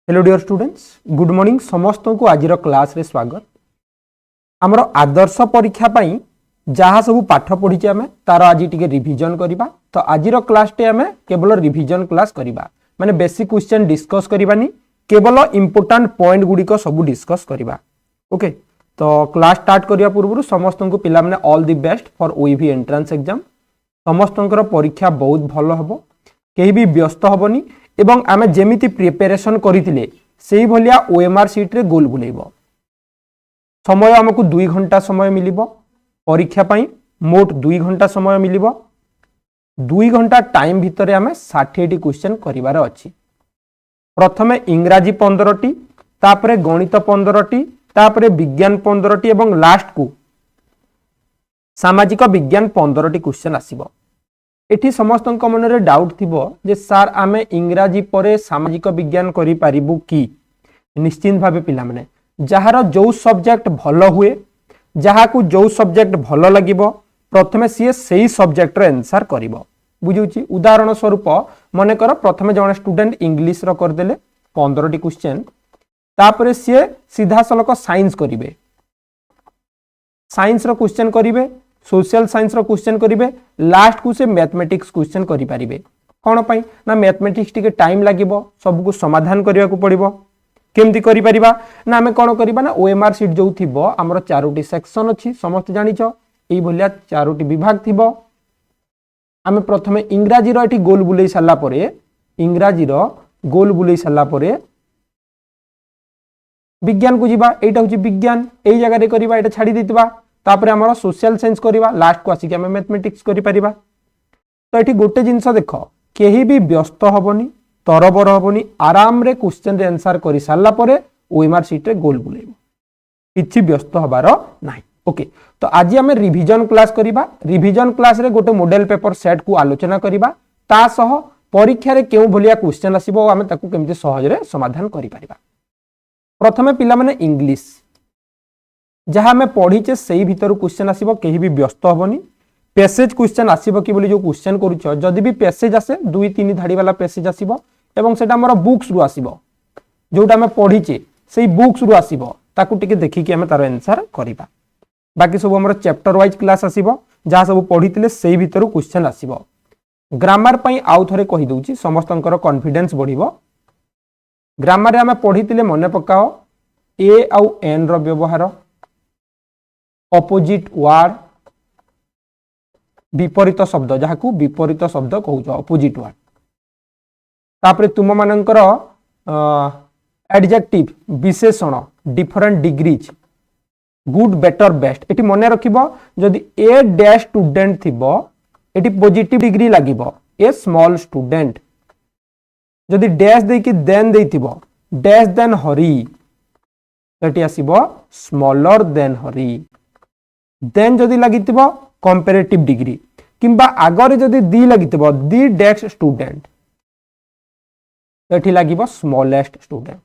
Hello dear students, good morning. समस्त को आज क्लास रे स्वागत। आमर आदर्श परीक्षा पाई जहाँ सब पाठ पढ़ी आम तार आज टी रिविजन करवा। तो आज क्लास टे आम केवल रिविजन क्लास करवा, माने बेसिक क्वेश्चन डिस्कस करवानी, केवल इंपोर्टेंट पॉइंट गुड़िक सब डिस्कस करवा। ओके, तो क्लास स्टार्ट करने पूर्व समस्त को पिला माने all the best for OEV entrance exam. समस्त परीक्षा बहुत भल हम, कहीं भी व्यस्त हेनी एवं आमे जेमिति प्रिपरेशन करितिले सेही भलिया ओएमआर सीट रे गोल बुलेइबो। समय हमकु 2 घंटा समय मिलिबो परीक्षा पाई, मोट 2 घंटा समय मिलिबो। 2 घंटा टाइम भितरे आमे 60 क्वेश्चन करिवार अछि। प्रथमे इंग्राजी 15 टी, तापरे गणित 15 टी, तापरे विज्ञान 15 टी एवं लास्ट को सामाजिक विज्ञान 15 टी क्वेश्चन आसीबो। एठी समस्त मन रे डाउट थिबो जे सर आमे इंग्राजी परे सामाजिक विज्ञान करि पारिबु कि? निश्चित भावे पिला माने जहार जो सब्जेक्ट भलो हुए, जहा को जो सब्जेक्ट भलो लागिबो प्रथमे सी सेही सब्जेक्ट रे आंसर करिवो। बुझुची उदाहरण स्वरूप मने कर प्रथमे जने स्टूडेंट इंग्लिश रो कर देले 15 टी क्वेश्चन, तापरे सी सीधा सलक साइंस करिवे, साइंस रो क्वेश्चन करिवे, सोशल साइंस रो क्वेश्चन करिवे, लास्ट को से मैथमेटिक्स क्वेश्चन करि पारिबे। कोन पई ना मैथमेटिक्स टिके टाइम लागिबो, सब को समाधान करिया को पड़िबो। केमती करि परिबा ना हमें कोन करिबा ना ओएमआर सीट जो थिबो हमर 4टी सेक्शन अछि, समस्त जानिछो एई भलिया 4टी विभाग थिबो। हमें प्रथमे इंग्राजी रो एठी गोल बुलेई साला परे, इंग्राजी रो गोल बुलेई साला परे विज्ञान को जीवा, एटा होची विज्ञान, एई जगह रे करिबा, एटा छाडी दितबा। तापरे हमर सोशल साइंस करिबा, लास्ट को आसी के हम मैथमेटिक्स करि परिबा। तो एठी गोटे जिंस देखो, केही भी व्यस्त हबनी, तरबर हबनी, आराम रे क्वेश्चन रे आंसर करि साला परे ओएमआर सीट रे गोल बुलेइबो, किछि व्यस्त हबार नाही। ओके, तो आज हम रिविजन क्लास करिबा। रिविजन क्लास रे गोटे मॉडल पेपर सेट को आलोचना करिबा, ता सह परीक्षा रे केउ भलिया क्वेश्चन आसीबो हम ताकू केमति सहज रे समाधान करि परिबा। प्रथमे पिला माने इंग्लिश जहाँ में पढ़ीचे से भीतर क्वेश्चन आसीबो, केही भी व्यस्त हबनी। पैसेज क्वेश्चन आसीबो कि बोली जो क्वेश्चन करूछ, जदि भी पैसेज आसे 2-3 धाड़ी वाला पैसेज आसीबो एवं सेटा हमर बुक्स रु आसीबो, जोटा में पढ़ीचे सेही बुक्स रु आसीबो, ताकू टिके देखि कि हम तार आंसर करिबा। बाकी सब हमर चैप्टर वाइज क्लास आसीबो, जहाँ सब पढ़ीतिले सेही भीतर क्वेश्चन आसीबो। ग्रामर पई आउ थरे कहि दउची, समस्तंकर कॉन्फिडेंस बढ़िबो। ग्रामर रे हम पढ़ीतिले मने पकाओ ए आउ एन रो व्यवहार, अपोजिट वर्ड, विपरीत शब्द जहाँ को विपरीत शब्द कहूछ अपोजिट वर्ड। तापरे तुम मानकर एडजेक्टिव विशेषण, different degrees, good better best. एटी मने रखिबो जदि ए डैश स्टूडेंट थिबो एटी पॉजिटिव डिग्री लागिबो ए स्मॉल स्टूडेंट। जदि डैश दे कि देन देथिबो डैश देन हरी, एटी आसीबो स्मॉलर देन हरी। देन जदि लागितिबो कंपैरेटिव डिग्री, किंबा आगरे जदि दी लागितिबो दी डैश स्टूडेंट, एठी लागिबो स्मॉलेस्ट स्टूडेंट।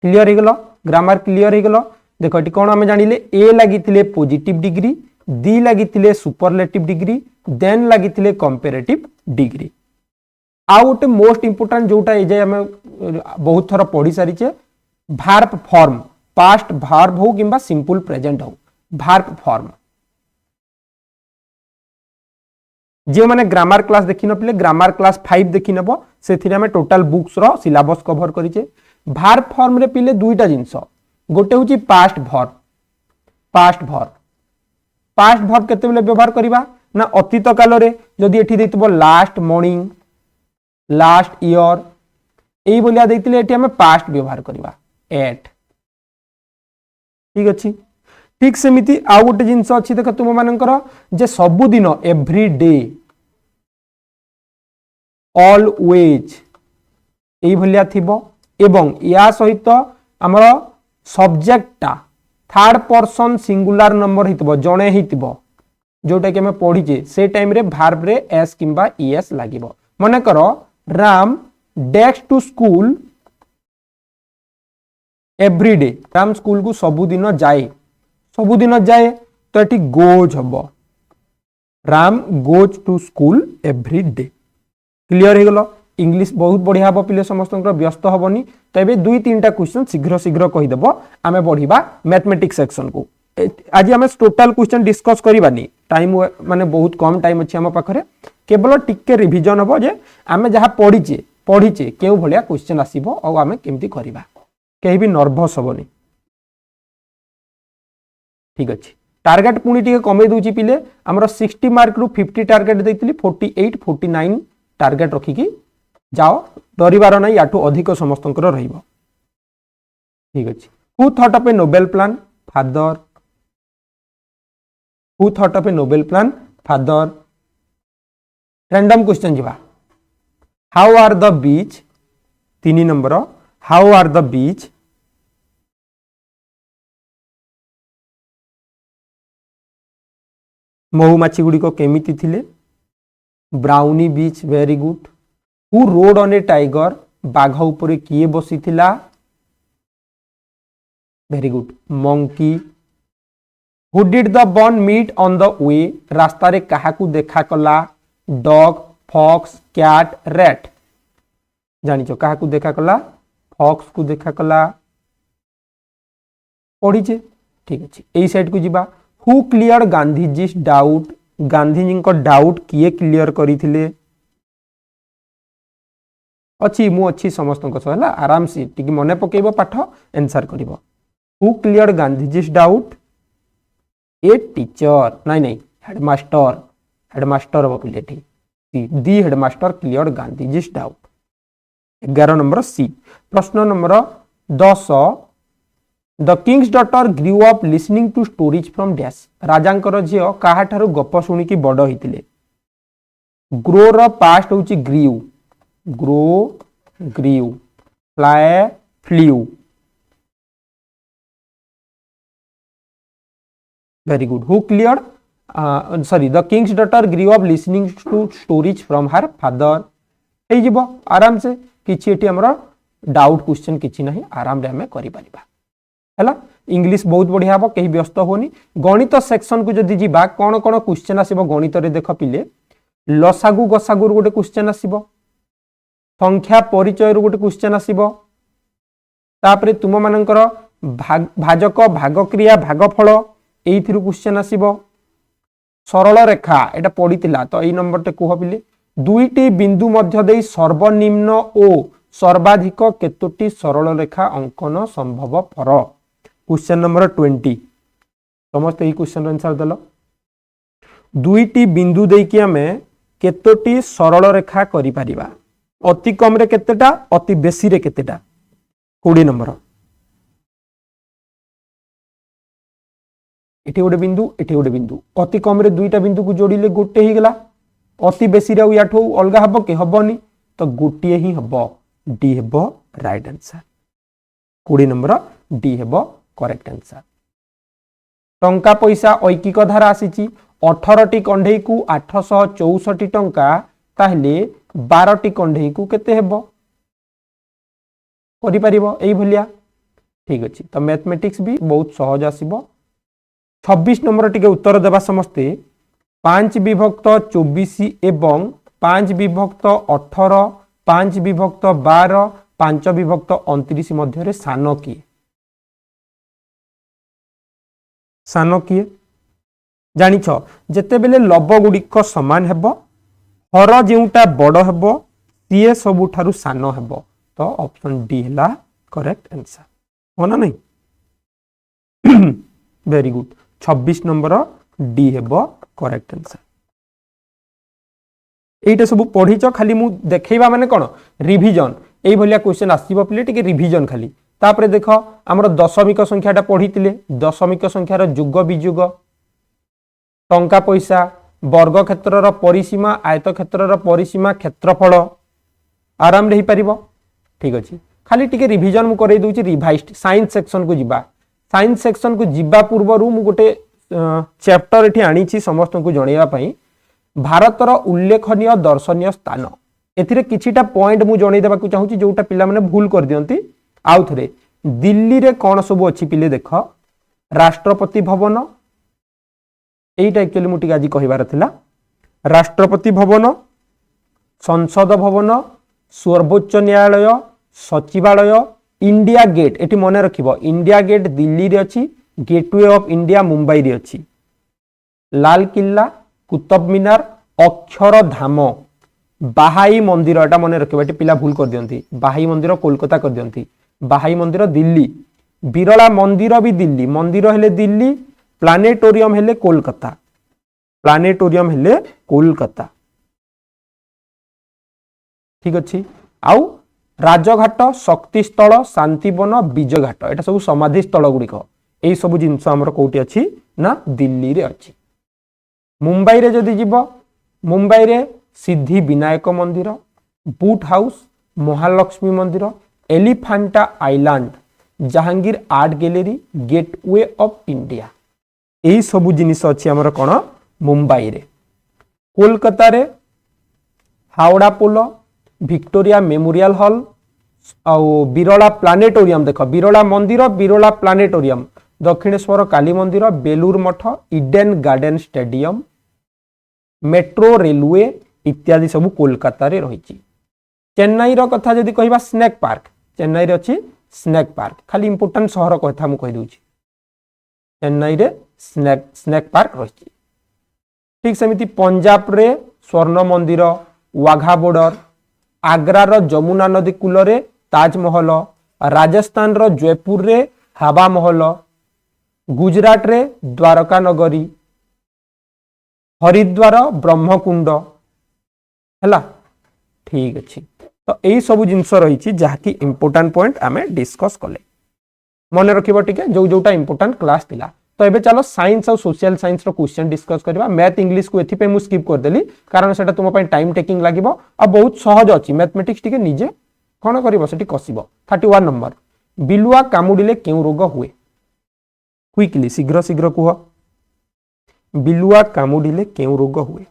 क्लियर हे गेलो, ग्रामर क्लियर हे गेलो। देखो एठी कोन हम जानिले, ए लागितिले पॉजिटिव डिग्री, दी लागितिले सुपरलेटिव डिग्री, देन लागितिले कंपैरेटिव डिग्री। आ गोटे मोस्ट इंपोर्टेंट जोटा ए जे हम बहुत थरा पढ़ी सारिचे, वर्ब फॉर्म, पास्ट वर्ब हो किंबा सिंपल प्रेजेंट हो, वर्ब फॉर्म। जे माने ग्रामर क्लास देखि न पिले ग्रामर क्लास 5 देखि नबो, सेथिरे हम टोटल बुक्स रो सिलेबस कवर करिचे। वर्ब फॉर्म रे पिले दुईटा जिंस, गोटे होची past verb. Past verb, past verb केते बेले व्यवहार करिबा ना अतीत काल रे, जदि एठी देतबो लास्ट मॉर्निंग, लास्ट ईयर, एई बोलिया देतिले एठी हम पास्ट व्यवहार करिबा एट। ठीक अछि। ठीक सेमिति आउ गोटे जिंस अछि, देख तुम मानकर जे सबु दिन एवरी डे, ऑलवेज एई भलिया थिबो, एवं या सहित हमर सब्जेक्टटा थर्ड पर्सन सिंगुलर नंबर हितबो, जणे हितबो, जोटा कि हम पढ़ीचे से टाइम रे वर्ब रे एस किंबा ईएस लागिबो। माने करो Ram dash to school every day, Ram school को सबु दिन जाए, सबुदिन जाए, तो ये गोज हम, Ram goes to school every day. Clear हो गलो। इंग्लिश बहुत बढ़िया हम पिले समस्त व्यस्त हेनी तो ये दुई तीन टा क्वेश्चन शीघ्र शीघ्र कहीदेव आम बढ़िया मैथमेटिक्स सेक्शन को आज आम टोटाल क्वेश्चन डिस्कस करवानी टाइम माने बहुत कम टाइम अच्छे आम पाखे केवल टिके रिविजन हम जे आम जहाँ पढ़ीचे क्यों भाया क्वेश्चन आसब और आम केमती करवा कहीं भी नर्भस हेनी ठीक अच्छे टार्गेट पुणी टी कमे दूची पिले आमर 60 मार्क रु 50 टार्गेट देती 48 49 टार्गेट रखिकी जाओ डरबार ना या अधिक समस्त ठीक अच्छे who thought of a noble plan father who thought of a noble plan father random question जीवा how are the bees 3 number how are the bees महुमाछी गुड़िक केमिति थिले brownie bees very good who rode on a tiger बाघ उपरे किए बसी थिला very good monkey who did the bun meet on the way रास्ता रे काहाकू देखा कला डॉग फॉक्स कैट रैट जानिचो काहाकू देखा कला फॉक्स को देखा कला पढ़ीचे ठीक अच्छे यही साइड को जीवा who clear Gandhiji doubt Gandhiji को डाउट किए क्लियर करथिले अच्छी मु अच्छी समस्त है आराम से टी मन पकेब पाठ आंसर कर हु क्लियर गांधीजी डाउट ए टीचर नहीं हेडमास्टर हम पे दी headmaster clear Gandhiji doubt 11 number सी प्रश्न number 10 the king's daughter grew up listening to stories from dash राजांकर झील काहाठारु गप शुणिकी बड़ होइतिले ग्रो र पास्ट होची grew grow grew fly flew very good हु clear sorry the king's daughter grew up listening to stories from her father हे जीवो आराम से किछि एठी हमर डाउट क्वेश्चन किछि नाही आराम रे हमें करि परिबा है इंग्लिश बहुत बढ़िया हम कहीं व्यस्त होनी गणित सेक्शन को जदि जीवा कौन कौन क्वेश्चन आसीबो गणित रे देख पिले लसागु गसागु गोटे क्वेश्चन आसीबो संख्या परिचय रो गोटे क्वेश्चन आसीबो तापरे तुम मानकर भाजक भागक्रिया भागफल एइथिरु क्वेश्चन आसीबो सरल रेखा एटा पडितिला तो एई नंबर टे कुह पिले दुईटी बिंदु मध्य देई सर्वनिम्न ओ सर्वाधिक केतोटी सरल रेखा अंकन संभव पर क्वेश्चन नंबर 20 समस्त यही क्वेश्चन आंसर देल दुईटी बिंदु देकी हमें केतोटी सरल रेखा करि परिबा अति कम रे केतेटा अति बेसी रे केतेटा 20 नंबर एठी गोटे बिंदु अति कम रे दुईटा बिंदु को जोड़िले गोटे ही गला अति बेसी रे याठो अलगा हबो के हबोनी तो गोटिए ही हबो डी हेबो राइट आंसर 20 नंबर डी हेबो करेक्ट आंसर टंका पैसा ऐकिक धारा आसीची 18 टी कंढेई को 864 टंका ताहले 12 टी कंढेई को केते हेबो करि परिबो एई भलिया ठीक अछि तो मैथमेटिक्स भी बहुत सहज आसीबो 26 नंबर टिके उत्तर देबा समस्ते 5 विभक्त 24 एवं 5 विभक्त 18 5 विभक्त 12 5 विभक्त 29 मध्य सान किए सान किए जानिछ जेते बेले लब गुड़िक समान हेबो हर जेउटा बड़ हेबो सीए सबुठारु सान हेबो तो ऑप्शन डी हला करेक्ट आंसर होना नहीं वेरी गुड 26 नंबर डी हेबो करेक्ट आंसर एटा सब पढ़ीच खाली मु देखैबा माने कोन रिवीजन एई भलिया क्वेश्चन आसीबो प्ले टिके रिवीजन खाली तापरे देखो हमर दशमिक संख्याटा पढ़ीतिले दशमिक संख्यार युग वियुग टंका पैसा वर्ग क्षेत्रर परिसीमा आयत क्षेत्रर परिसीमा क्षेत्रफल आराम रे ही परिबो ठीक अछि खाली टिके रिवीजन मु करै दोछि रिवाइज्ड साइंस सेक्शन को जिबा साइंस सेक्शन को जिबा पूर्वरु मु गोटे चैप्टर एठी आनी छी समस्त को जणैया पई भारतर उल्लेखनीय दर्शनीय स्थान एथिरे किछिटा पॉइंट मु जणै देबा को चाहूची जोटा पिला माने भूल कर दियंती आउ थरे दिल्ली रे कोन सब अछि पिले देख राष्ट्रपति भवन एटा एक्चुअली मु टिके आज कहिबार थिला राष्ट्रपति भवन संसद भवन सर्वोच्च न्यायालय, सचिवालय, इंडिया गेट, एटी मन रखिबो इंडिया गेट दिल्ली रे अछि, गेटवे ऑफ इंडिया मुंबई रे अछि, लाल किल्ला, कुतुब मीनार, अक्षरधाम, बाहाई मंदिर, एटा मन रखिबो, एटी पिला भूल कर दियंती, बाहाई मंदिर कोलकाता कर दियंती, बाहाई मंदिर दिल्ली, बिरला मंदिर भी दिल्ली, मंदिर हेले दिल्ली, प्लानेटोरियम हेले कोलकाता, प्लानेटोरियम हेले कोलकाता, ठीक अच्छी। आउ राजघाट, शक्तिस्थल, शांतिवन, बीजघाट, एटा सब समाधि स्थल गुड़िक, यही सब जिनस आमर कोठी अच्छी ना दिल्ली रे अच्छी। मुंबई रे जदि जीव, मुंबई रे सिद्धि विनायक मंदिर, बूट हाउस, महालक्ष्मी मंदिर, Elephanta island, Jahangir art gallery, gateway of India, यही सब जिनिस अच्छी आमर कौन मुंबई रे। कोलकाता रे हावड़ा पोल, विक्टोरिया मेमोरियल हॉल, आउ बिरला प्लानेटोरियम, देख बिरला मंदिर, बिरला प्लानेटोरियम, दक्षिणेश्वर काली मंदिर, Belur Math, Eden garden stadium, metro railway इत्यादि सब कोलकाता रे रही। चेन्नई रो कथा जदि कहिबा स्नेक पार्क, चेन्नई रे अछि स्नेक पार्क, खाली इंपोर्टेंट शहर कथा मु कहि दउछि, चेन्नई रे स्नेक पार्क रही। ठीक सेमिति पंजाब रे स्वर्ण मंदिर, वाघा बॉर्डर, आग्रा रो जमुना नदी कूल रे ताजमहल, राजस्थान रो जयपुर रे हवा महल, गुजरात रे द्वारका नगरी, हरिद्वार ब्रह्मकुंड हैला, ठीक अच्छी। तो यही सब जिनस रही जहाँकि इंपोर्टेंट पॉइंट आमे डिस्कस कले, मन रखिबो टिके जो जोटा इंपोर्टेंट क्लास थिला। तो एबे चलो साइंस और सोशल साइंस रो क्वेश्चन डिस्कस करबा। मैथ इंग्लिश को एथि पे मु स्किप कर देली कारण सेटा तुम पई टाइम टेकिंग लागिबो आ बहुत सहज अछि। मैथमेटिक्स टिके निजे कोन करिवो सेठी कसिबो। 31 नंबर, बिलुआ कामुडिले केउ रोग हुए? क्विकली शीघ्र शीघ्र कुह, बिलुआ कामुडिले केउ रोग हुए?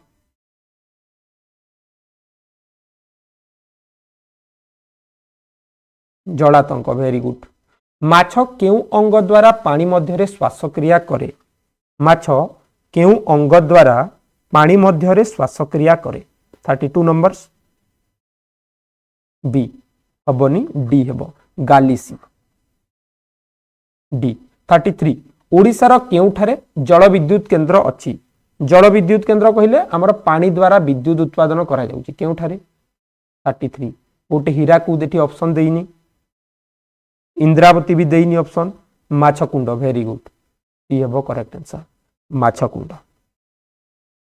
जलातंक, वेरी गुड। माछ केउ अंग द्वारा पानी मध्य श्वासक्रिया करे? माछ केउ अंग द्वारा पानी मध्य श्वासक्रिया करे? 32 नंबर्स, बी हबनी, डी हेबो गालिसी, डी। 33, ओडिशार केउठारे जल विद्युत केंद्र अछि? जल विद्युत केंद्र कहिले हमर पानी द्वारा विद्युत उत्पादन करा जाउछि, केउठारे? 33, गोटे हीराकुद एठी ऑप्शन देइनी, इंद्रावती भी देइनी ऑप्शन, माछकुंड, वेरी गुड, ई हेबो करेक्ट आंसर माछकुंड।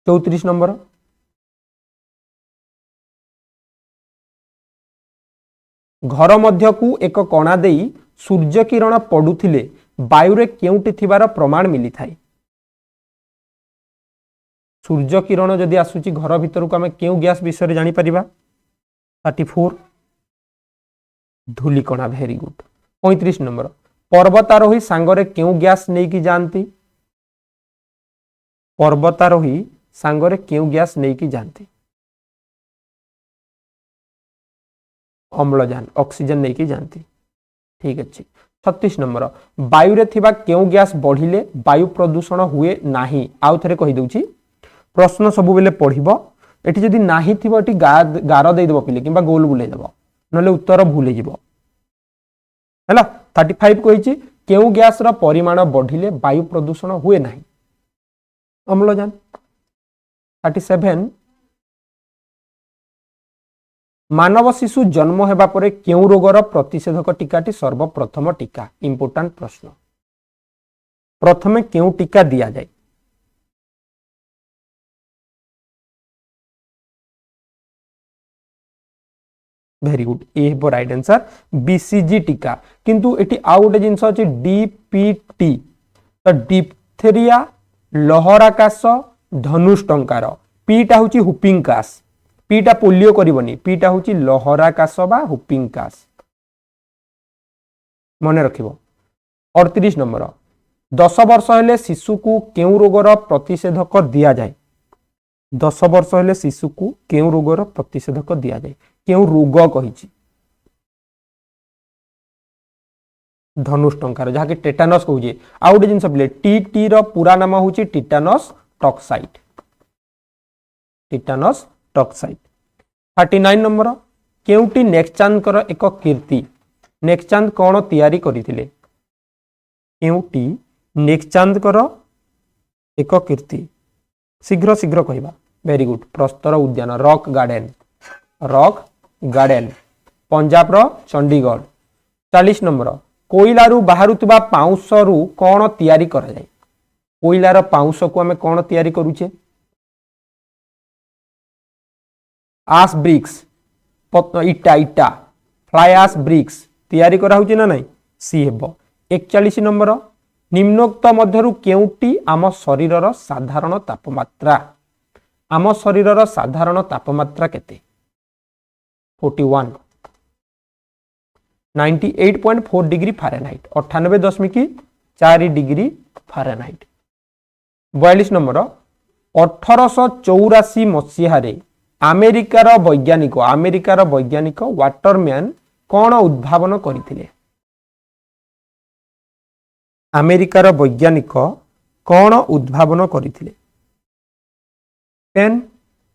34 नंबर, घर मध्य को एक कणा देई सूर्य किरण पडुथिले वायुरे केउटी थिबार प्रमाण मिली थाए? सूर्य किरण जदि आसुची घर भितर को आमे केउ गैस विषय रे जानि परिबा? 34, धूलिकणा, वेरी गुड। 35 नंबर, पर्वतारोही सांगरे केउ गैस नहीं की जानती? पर्वतारोही सांगरे केउ गैस नहीं की जानती? अम्लजान, ऑक्सीजन नहीं की जानती, ठीक अच्छे। 36 नंबर, वायु रे थिबा केउ गैस बढ़िले वायु प्रदूषण हुए नाही? आउ थरे कहि दउची, प्रश्न सब बेले पढ़िबो, एठी जदि नाही थिबो एठी गार दे देबो पिले किबा गोल बुले देबो, नले उत्तर भूले जिवो हैला। 35 कहिची केउ गैस रा परिमाण बढ़िले वायु प्रदूषण हुए नाही? अम्लजान। 37, मानव शिशु जन्म हेबा परे केउ रोगर प्रतिषेधक टीकाटी सर्वप्रथम टीका? इंपोर्टेंट प्रश्न, प्रथमे केउ टीका दिया जाए? वेरी गुड, ए हेबो राइट आंसर बीसीजी टीका। किंतु एटी आउ गोटे जिंस अछि डीपीटी, तो डिप्थेरिया, लहराकाश, धनुष्टंकार। पीटा होची हुपिंग कास, पीटा पोलियो करिवनी, पीटा होची लहराकाश बा हुपिंग कास, मने रखिबो। 38 नंबर, 10 वर्ष हेले शिशु को केउ रोगर प्रतिषेधक दिया जाए? 10 वर्ष हेले शिशु को केउ रोगर प्रतिषेधक दिया जाए? केउ रोग कहिछि? धनुष्टंकार, जहा कि टेटानस कहूजे। आ गोटे जिंस पिले, टीटी रो पूरा नाम होची टिटानस टॉक्साइट, टिटानस टॉक्साइट। 39 नंबर, केउटी नेक्सचांदकर एक कीर्ति नेक्सचांद कौन तैयारी करथिले केउटी नेक्सचांदकर एक कीर्ति शीघ्र शीघ्र कहबा वेरी गुड प्रस्तर उद्यान रॉक गार्डन पंजाब रो चंडीगढ़ 40 नंबर कोइलारू बाहरुतबा पाउंसरू कौन तैयारी करा जाय कोइलार पाउंस को आमे कौन तैयारी करूचे आस ब्रिक्स इटा इटा फ्लाई आस ब्रिक्स तैयारी करा होचे ना नहीं सी हेबो 41 नंबर निम्नोक्त मध्यरु केउटी आम शरीरर साधारण तापमात्रा आम शरीरर साधारण तापमात्रा केते 41 98.4 degree Fahrenheit 98.4 degree Fahrenheit 42 number 1884 मसीह अमेरिकार वैज्ञानिक वाटरमैन कौन उद्भावन करथिले अमेरिकार वैज्ञानिक कौन उद्भावन करथिले पेन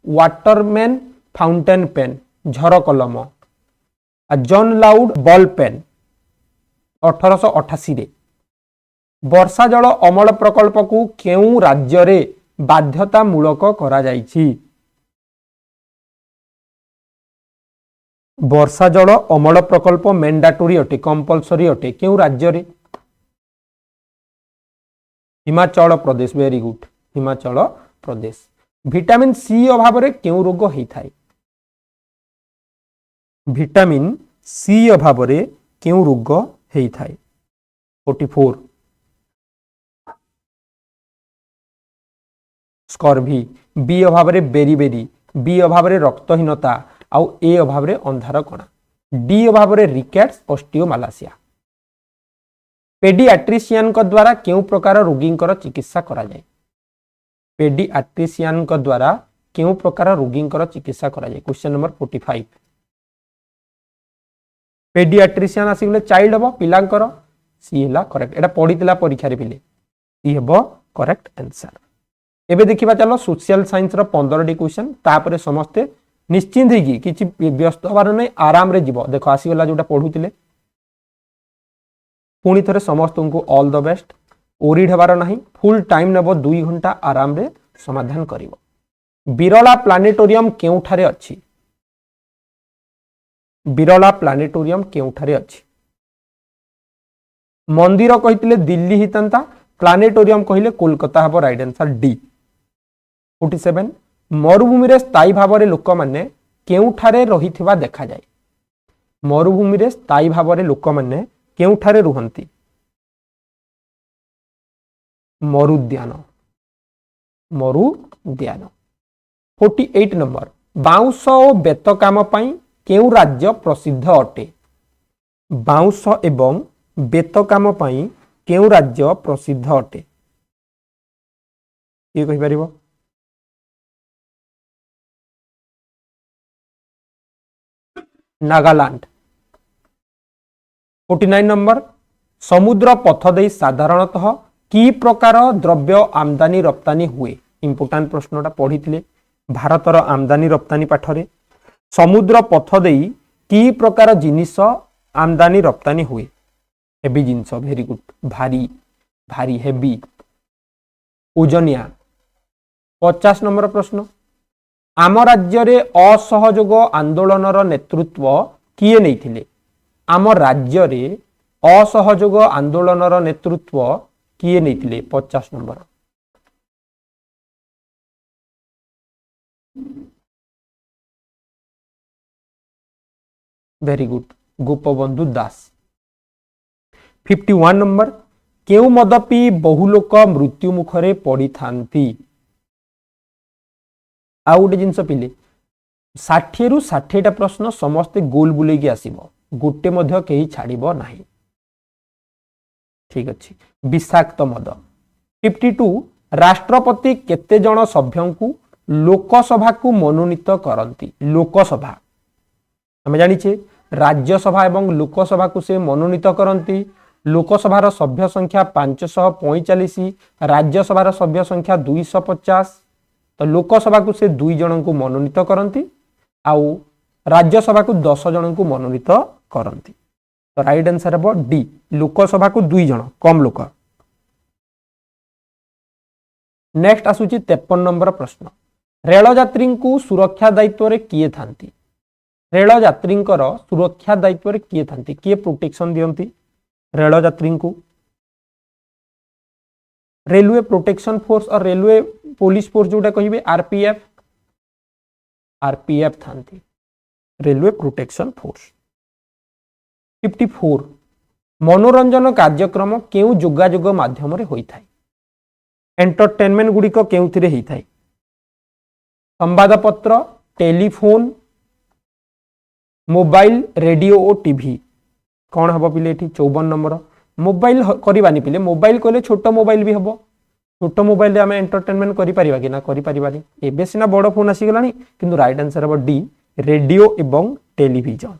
वाटरमैन फाउंटेन पेन झर कलम जॉन लाउड बॉल पेन 1888 वर्षा जल अमल प्रकल्प को केउ राज्य रे बाध्यतामूलक करा जायछि वर्षा जल अमल प्रकल्प मैंडेटरी अटे कंपलसरी अटे केउ राज्य रे Himachal Pradesh very good Himachal Pradesh vitamin C अभाव रे केउ रोग हेइ थाए विटामिन सी अभाव रे केउ रोग हेइ थाए 44 स्कर्वी बी अभाव रे बेरी बी अभाव रे रक्तहीनता आउ ए अभाव रे अंधार कणा डी अभाव रे रिकेट्स ऑस्टियोमालासिया पेडियाट्रिशियन को द्वारा केउ प्रकार रोगींकर चिकित्सा करा जाय पेडियाट्रिशियन को द्वारा केउ प्रकार रोगींकर चिकित्सा करा जाय क्वेश्चन नंबर 45 पेडियाट्रिशियन आसिगले चाइल्ड हबो पिलांकर सी हला करेक्ट एटा पढितला परीक्षा रे पिले सी हबो करेक्ट आंसर एबे देखिबा चलो सोशल साइंस रो 15 डी क्वेश्चन तापरे समस्ते निश्चिंत ही किछि व्यस्त हबार नै आराम रे जीवो देखो आसीगला जोटा पढुतिले पुणी थरे समस्त को ऑल द बेस्ट ओरिड हबार नाही फुल टाइम नेबो 2 घंटा आराम रे समाधान करिवो बिरला प्लानेटोरियम केउठारे अछि बिरला प्लानेटोरियम केउठारे अछि मंदिर कहितले दिल्ली हितंता प्लानेटोरियम कहिले कोलकाता हबो राइट आंसर डी 47 मरुभूमि रे स्थायी भाव रे लोक माने केउठारे रहिथिबा देखा जाय मरुभूमि रे स्थायी भाव रे लोक माने केउठारे रुहंती मरुद्यान 48 नंबर बाउंस और बेत काम पई केउ राज्य प्रसिद्ध अटे बाउंस एवं बेत काम पई केउ राज्य प्रसिद्ध अटे ये कहि परिबो नागालैंड 49 नंबर समुद्र पथ दे साधारणतः की प्रकार द्रव्य आमदानी रप्तानी हुए इंपोर्टेंट प्रश्नटा पढ़ी भारतर आमदानी रप्तानी पाठरे समुद्र पथ दे की प्रकार जिनिस आमदानी रप्तानी हुए हेवी जिनिस वेरी गुड भारी भारी हेवी ओजनिया 50 नंबर प्रश्न आम राज्य रे असहयोग आंदोलनर नेतृत्व किए नैथिले आम राज्य रे असहयोग आंदोलनर नेतृत्व किए नैथिले 50 नंबर वेरी गुड गोपबंधु दास 51 नंबर केउ मद पी बहु लोक मृत्यु मुखरे पड़ी थांती आ गोटे जिनस पिले 60 रु 60 प्रश्न समस्ते गोल बुलेकी आसीबो गोटे मध्य केही छाड़िबो नाही ठीक अछि विषाक्त मद 52 राष्ट्रपति केते जन सभ्यंकु लोकसभा को मनोनीत करंती लोकसभा हमें जानिछे राज्यसभा एवं लोकसभा को से मनोनीत करंती लोकसभार सभ्य संख्या 545 राज्यसभार सभ्य संख्या 250 तो लोकसभा को से 2 जन को मनोनीत करंती आउ राज्यसभा को 10 जन को मनोनीत करती। तो राइट आंसर है डी, लोकसभा को 2 जन, कम लोक। नेक्स्ट आसुची 53 नंबर प्रश्न, रेल यात्री को सुरक्षा दायित्व रे किए थांती? रेल यात्री सुरक्षा दायित्व रे किए थांती, किए प्रोटेक्शन दियंती रेल यात्री को? रेलवे प्रोटेक्शन फोर्स और रेलवे पुलिस फोर्स जोटा कहिबे आरपीएफ, आरपीएफ थांती रेलवे प्रोटेक्शन फोर्स। 54 मनोरंजन कार्यक्रम केउ जोगाजोग माध्यम रे होई थाई? एंटरटेनमेंट गुड़िक केउथिरे होई थाई? संवादपत्र, टेलीफोन, मोबाइल, रेडियो और टीवी। कौन हम पिले? 54 नंबर मोबाइल करवानी पिले। मोबाइल कहले छोट मोबाइल भी हम, छोट मोबाइल आम एंटरटेनमेंट करि ना करि? एबे सिना बड़ फोन आसीगलानी, किंतु राइट आंसर हम डी, रेडियो एवं टेलीविजन।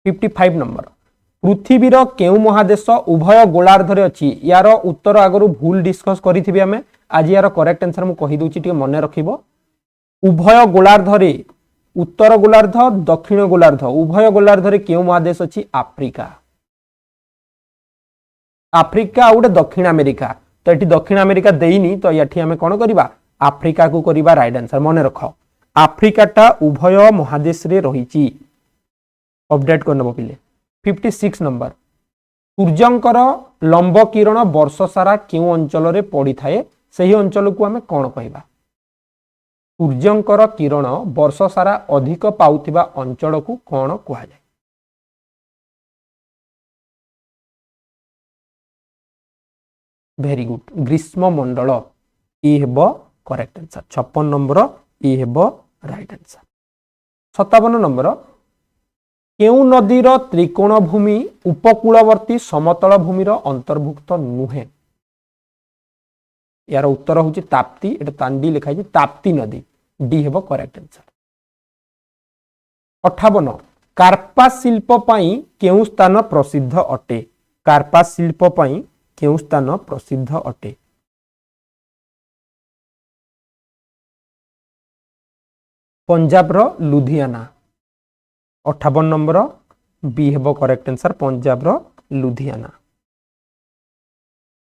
55 नंबर, पृथ्वीर केउ महादेश उभय गोलार्धरे अछि? यार उत्तर आगरु भूल डिस्कस करिथिबे हमें, आज यार करेक्ट आंसर मु कहि दोछि, टिके मने रखिबो। उभय गोलार्धरे, उत्तर गोलार्ध, दक्षिण गोलार्ध, उभय गोलार्धरे केउ महादेश अछि? आफ्रिका। आफ्रिका और दक्षिण अमेरिका, तो ये दक्षिण अमेरिका देनी, तो ये आम कौन करवा? आफ्रिका को करवा राइट आंसर। मन रख, आफ्रिकाटा उभय महादेश रे रही, अपडेट करनब पिले। 56 नंबर, सूर्यंकर लंब किरण वर्ष सारा केउ अंचल रे पड़ी थाए? सही अंचल को आम कौन कहवा? सूर्यंकर किरण वर्ष सारा अधिक पाउथिबा अंचल को कौन कहा जाए? वेरी गुड, ग्रीष्म मंडल ये हेब करेक्ट आंसर। 56 नंबर ये हेब राइट आंसर। 57 नंबर, केउ नदीर त्रिकोण भूमि उपकूलवर्ती समतल भूमिर अंतर्भुक्त नुहे? यार उत्तर होची ताप्ती, एटा तांडी लिखाई छै ताप्ती नदी, डी हेब करेक्ट आंसर। 58 कार्पा शिल्प पई केउ स्थान प्रसिद्ध अटे? कार्पा शिल्प पई केउ स्थान प्रसिद्ध अटे? पंजाब रो लुधियाना। 58 नंबर बी हेब करेक्ट आंसर, पंजाब रो लुधियाना।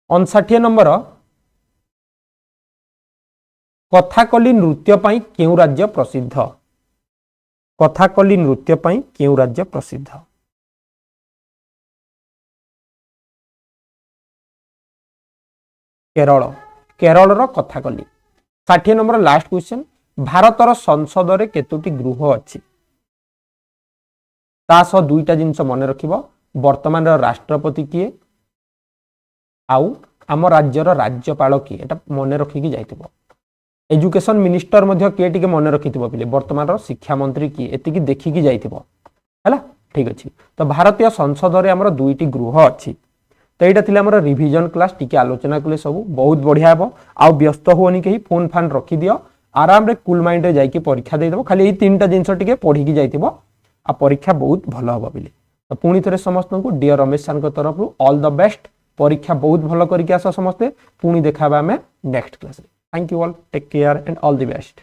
59 नंबर, कथाकली नृत्य पई केउ राज्य प्रसिद्ध? कथाकली नृत्य पई केउ राज्य प्रसिद्ध? केरल, केरल रो कथाकली। 60 नंबर लास्ट क्वेश्चन, भारतर संसद रे केतोटी गृह अछि? तास दुईटा जिनस मन रखिबो, वर्तमान राष्ट्रपति किए आउ आम राज्यर राज्यपाल किए, एटा मन रखिकी जाइथिबो। एजुकेशन मिनिस्टर मध्य किए टिके मन रखिथिबो पिले, वर्तमान शिक्षा मंत्री किए, एतिकी देखिकी जाइथिबो हैला। ठीक अछि, तो भारतीय संसद रे हमर दुईटी गृह अछि। तो यहाँ थी आम रिविजन क्लास, टिके आलोचना कले सब बहुत बढ़िया हे। आउ व्यस्त हुओनी कहीं, फोन फान रखी दियो, आराम रे कूल माइंड रे जाइए परीक्षा देदेव। खाली यही 3टा जिनस टिके पढ़ी जाइथिबो, आ परीक्षा बहुत भल हम बोली। तो पुणी थे समस्त को डियर रमेश सर तरफ ऑल द बेस्ट, परीक्षा बहुत भल करके आस समस्ते। पुणी देखा आम next class. Thank you all, take care and all the best.